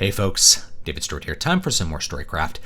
Hey folks, David Stewart here. Time for some more Storycraft.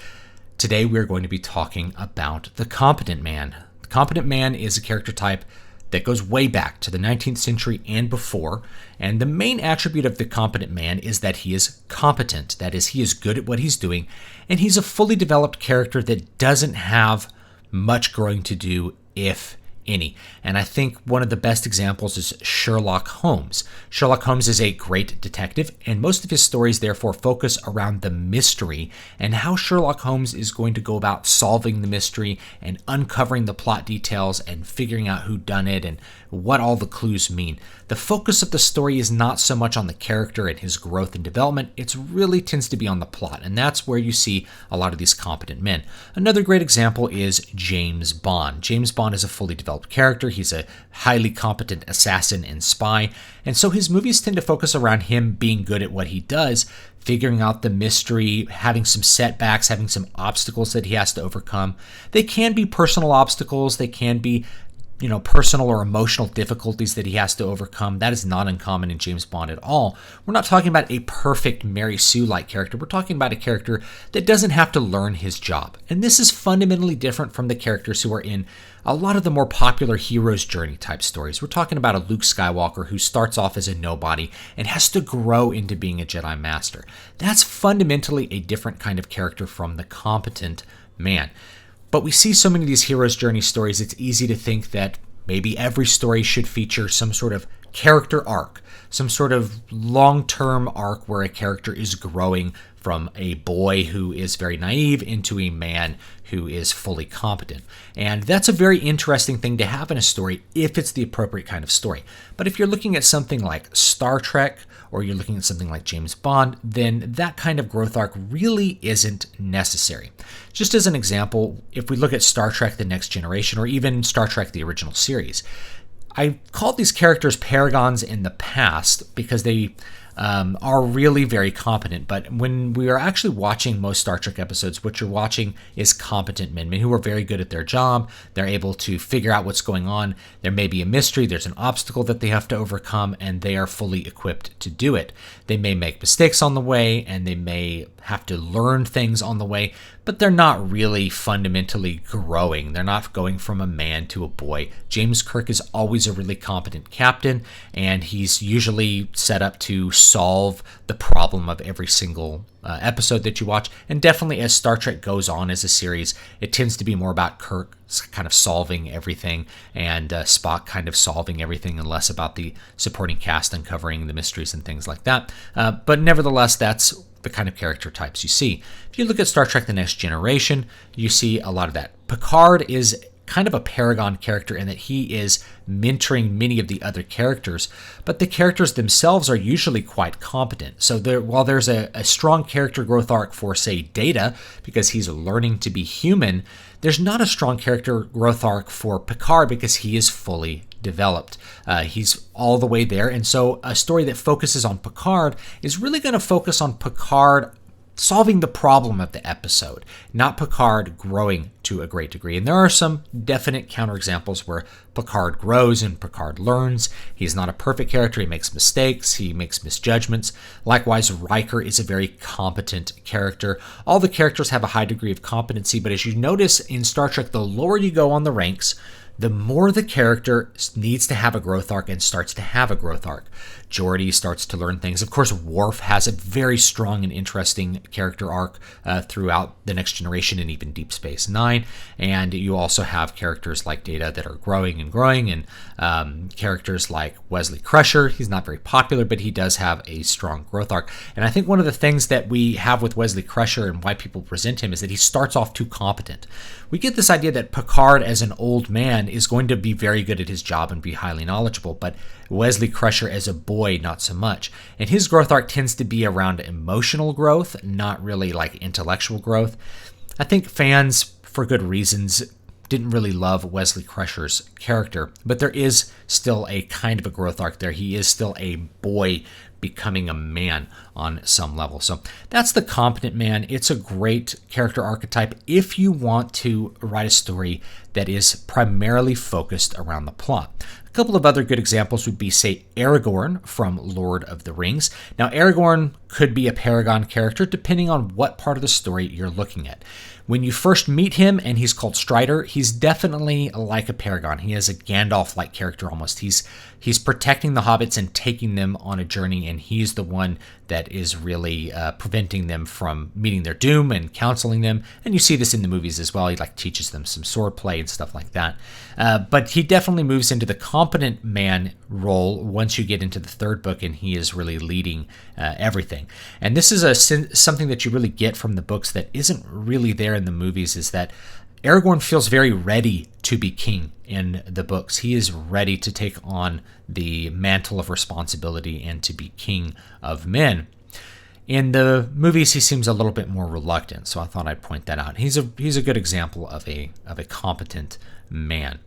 Today we're going to be talking about the Competent Man. The Competent Man is a character type that goes way back to the 19th century and before, and the main attribute of the Competent Man is that he is competent. That is, he is good at what he's doing, and he's a fully developed character that doesn't have much growing to do, if any. And I think one of the best examples is Sherlock Holmes. Sherlock Holmes is a great detective, and most of his stories therefore focus around the mystery and how Sherlock Holmes is going to go about solving the mystery and uncovering the plot details and figuring out who done it and what all the clues mean. The focus of the story is not so much on the character and his growth and development, it really tends to be on the plot, and that's where you see a lot of these competent men. Another great example is James Bond. James Bond is a fully developed character. He's a highly competent assassin and spy, and so his movies tend to focus around him being good at what he does, figuring out the mystery, having some setbacks, having some obstacles that he has to overcome. They can be personal obstacles, they can be personal or emotional difficulties that he has to overcome. That is not uncommon in James Bond at all. We're not talking about a perfect Mary Sue-like character. We're talking about a character that doesn't have to learn his job. And this is fundamentally different from the characters who are in a lot of the more popular hero's journey type stories. We're talking about a Luke Skywalker who starts off as a nobody and has to grow into being a Jedi Master. That's fundamentally a different kind of character from the competent man. But we see so many of these hero's journey stories, it's easy to think that maybe every story should feature some sort of character arc, some sort of long-term arc where a character is growing from a boy who is very naive into a man who is fully competent. And that's a very interesting thing to have in a story if it's the appropriate kind of story. But if you're looking at something like Star Trek, or you're looking at something like James Bond, then that kind of growth arc really isn't necessary. Just as an example, if we look at Star Trek The Next Generation, or even Star Trek The Original Series, I called these characters paragons in the past because they are really very competent. But when we are actually watching most Star Trek episodes, what you're watching is competent men who are very good at their job. They're able to figure out what's going on. There may be a mystery, there's an obstacle that they have to overcome, and they are fully equipped to do it. They may make mistakes on the way, and they may have to learn things on the way, but they're not really fundamentally growing. They're not going from a man to a boy. James Kirk is always a really competent captain, and he's usually set up to solve the problem of every single episode that you watch. And definitely as Star Trek goes on as a series, it tends to be more about Kirk kind of solving everything and Spock kind of solving everything, and less about the supporting cast uncovering the mysteries and things like that. But nevertheless, that's the kind of character types you see. If you look at Star Trek The Next Generation, you see a lot of that. Picard is kind of a paragon character in that he is mentoring many of the other characters, but the characters themselves are usually quite competent. So while there's a strong character growth arc for, say, Data, because he's learning to be human, there's not a strong character growth arc for Picard because he is fully developed. He's all the way there, and so a story that focuses on Picard is really going to focus on Picard solving the problem of the episode, not Picard growing to a great degree. And there are some definite counterexamples where Picard grows and Picard learns. He's not a perfect character. He makes mistakes. He makes misjudgments. Likewise, Riker is a very competent character. All the characters have a high degree of competency, but as you notice in Star Trek, the lower you go on the ranks, the more the character needs to have a growth arc and starts to have a growth arc. Geordi starts to learn things. Of course, Worf has a very strong and interesting character arc throughout The Next Generation and even Deep Space Nine. And you also have characters like Data that are growing, and characters like Wesley Crusher. He's not very popular, but he does have a strong growth arc. And I think one of the things that we have with Wesley Crusher and why people present him is that he starts off too competent. We get this idea that Picard as an old man is going to be very good at his job and be highly knowledgeable, but Wesley Crusher as a boy, not so much. And his growth arc tends to be around emotional growth, not really like intellectual growth. I think fans, for good reasons, didn't really love Wesley Crusher's character, but there is still a kind of a growth arc there. He is still a boy becoming a man on some level. So that's the competent man. It's a great character archetype if you want to write a story that is primarily focused around the plot. A couple of other good examples would be, say, Aragorn from Lord of the Rings. Now, Aragorn could be a paragon character depending on what part of the story you're looking at. When you first meet him and he's called Strider, he's definitely like a paragon. He has a Gandalf-like character almost. He's protecting the hobbits and taking them on a journey, and he's the one that is really preventing them from meeting their doom and counseling them. And you see this in the movies as well. He teaches them some swordplay and stuff like that. But he definitely moves into the competent man role once you get into the third book, and he is really leading everything. And this is something that you really get from the books that isn't really there in the movies, is that Aragorn feels very ready to be king in the books. He is ready to take on the mantle of responsibility and to be king of men. In the movies, he seems a little bit more reluctant, so I thought I'd point that out. He's a good example of a competent man.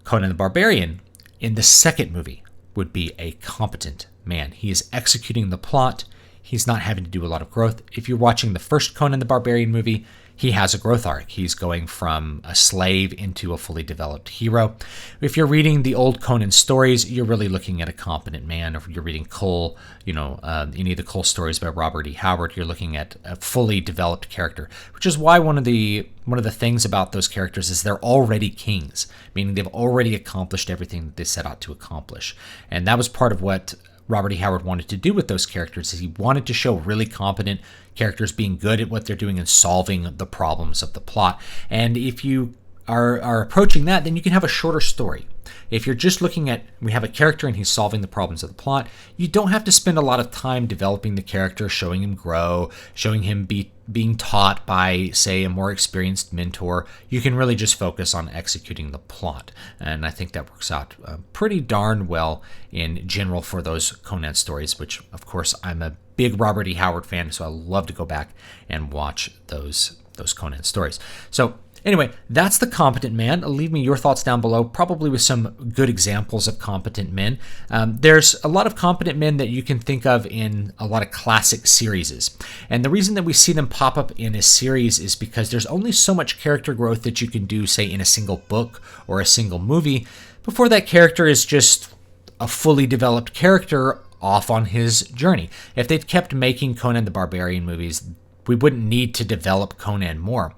Conan the Barbarian in the second movie would be a competent man. He is executing the plot. He's not having to do a lot of growth. If you're watching the first Conan the Barbarian movie, he has a growth arc. He's going from a slave into a fully developed hero. If you're reading the old Conan stories, you're really looking at a competent man. If you're reading Cole, any of the Cole stories by Robert E. Howard, you're looking at a fully developed character, which is why one of the things about those characters is they're already kings, meaning they've already accomplished everything that they set out to accomplish. And that was part of what Robert E. Howard wanted to do with those characters, is he wanted to show really competent characters being good at what they're doing and solving the problems of the plot. And if you are approaching that, then you can have a shorter story. If you're just looking at, we have a character and he's solving the problems of the plot, you don't have to spend a lot of time developing the character, showing him grow, showing him being taught by, say, a more experienced mentor. You can really just focus on executing the plot. And I think that works out pretty darn well in general for those Conan stories, which, of course, I'm a big Robert E. Howard fan, so I love to go back and watch those Conan stories. So anyway, that's the competent man. Leave me your thoughts down below, probably with some good examples of competent men. There's a lot of competent men that you can think of in a lot of classic series. And the reason that we see them pop up in a series is because there's only so much character growth that you can do, say, in a single book or a single movie, before that character is just a fully developed character off on his journey. If they'd kept making Conan the Barbarian movies, we wouldn't need to develop Conan more.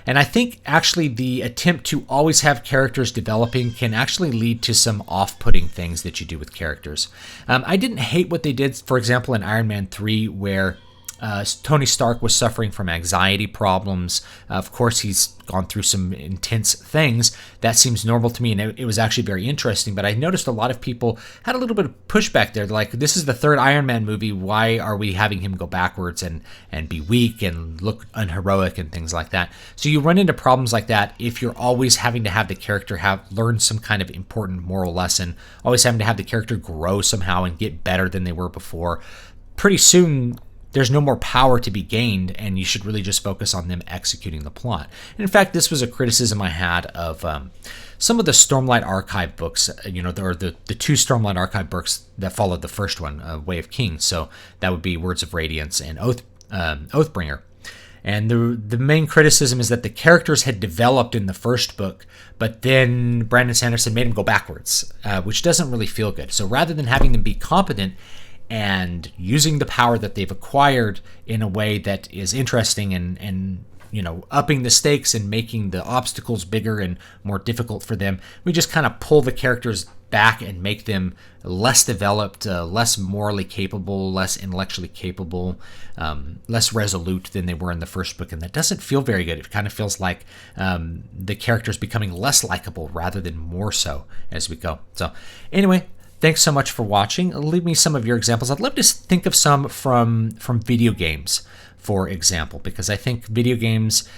And I think actually the attempt to always have characters developing can actually lead to some off-putting things that you do with characters. I didn't hate what they did, for example, in Iron Man 3, where Tony Stark was suffering from anxiety problems. Of course, he's gone through some intense things. That seems normal to me, and it was actually very interesting. But I noticed a lot of people had a little bit of pushback there. They're like, this is the third Iron Man movie. Why are we having him go backwards and be weak and look unheroic and things like that? So you run into problems like that if you're always having to have the character learn some kind of important moral lesson, always having to have the character grow somehow and get better than they were before. Pretty soon, there's no more power to be gained, and you should really just focus on them executing the plot. And in fact, this was a criticism I had of some of the Stormlight Archive books, or the two Stormlight Archive books that followed the first one, Way of Kings. So that would be Words of Radiance and Oathbringer. And the main criticism is that the characters had developed in the first book, but then Brandon Sanderson made them go backwards, which doesn't really feel good. So rather than having them be competent and using the power that they've acquired in a way that is interesting and upping the stakes and making the obstacles bigger and more difficult for them, we just kind of pull the characters back and make them less developed, less morally capable, less intellectually capable, less resolute than they were in the first book. And that doesn't feel very good. It kind of feels like the characters becoming less likable rather than more so as we go. So anyway, thanks so much for watching. Leave me some of your examples. I'd love to think of some from video games, for example, because I think video games,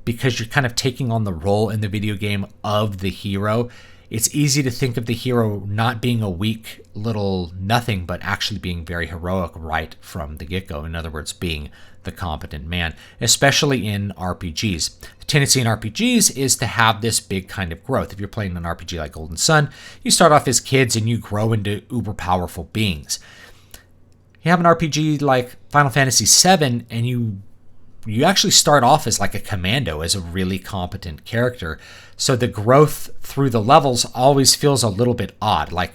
because you're kind of taking on the role in the video game of the hero, it's easy to think of the hero not being a weak little nothing, but actually being very heroic right from the get-go. In other words, being the competent man, especially in RPGs. The tendency in RPGs is to have this big kind of growth. If you're playing an RPG like Golden Sun, you start off as kids and you grow into uber powerful beings. You have an RPG like Final Fantasy VII, and you actually start off as like a commando, as a really competent character. So the growth through the levels always feels a little bit odd. Like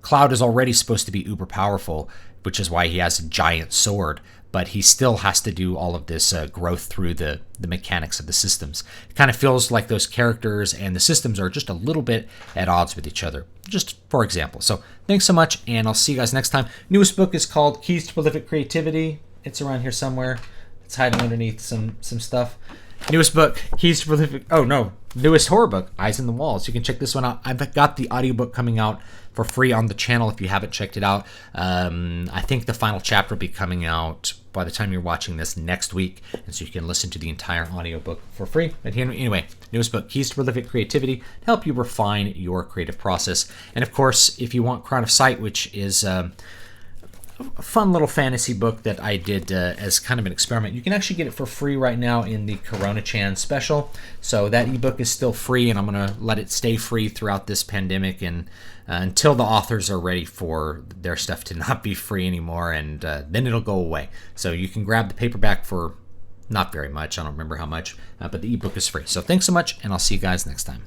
Cloud is already supposed to be uber powerful, which is why he has a giant sword, but he still has to do all of this growth through the mechanics of the systems. It kind of feels like those characters and the systems are just a little bit at odds with each other, just for example. So thanks so much, and I'll see you guys next time. Newest book is called Keys to Prolific Creativity. It's around here somewhere. It's hiding underneath some stuff. Newest book, Keys to Prolific... Oh, no. Newest horror book, Eyes in the Walls. You can check this one out. I've got the audiobook coming out for free on the channel if you haven't checked it out. I think the final chapter will be coming out by the time you're watching this next week, and so you can listen to the entire audiobook for free. But anyway, newest book, Keys to Prolific Creativity, to help you refine your creative process. And of course, if you want Crown of Sight, which is... a fun little fantasy book that I did as kind of an experiment. You can actually get it for free right now in the Corona-chan special. So that ebook is still free, and I'm going to let it stay free throughout this pandemic and until the authors are ready for their stuff to not be free anymore, and then it'll go away. So you can grab the paperback for not very much. I don't remember how much, but the ebook is free. So thanks so much, and I'll see you guys next time.